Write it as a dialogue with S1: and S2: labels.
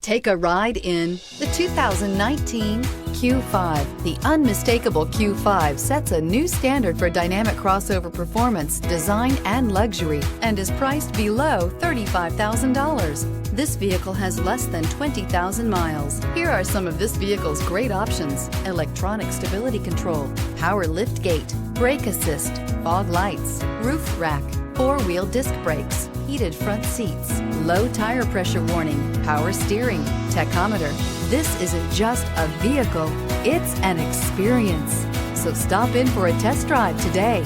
S1: Take a ride in the 2019 Q5. The unmistakable Q5 sets a new standard for dynamic crossover performance, design, and luxury, and is priced below $35,000. This vehicle has less than 20,000 miles. Here are some of this vehicle's great options: electronic stability control, power liftgate, brake assist, fog lights, roof rack, four-wheel disc brakes, heated front seats, low tire pressure warning, power steering, tachometer. This isn't just a vehicle, it's an experience. So stop in for a test drive today.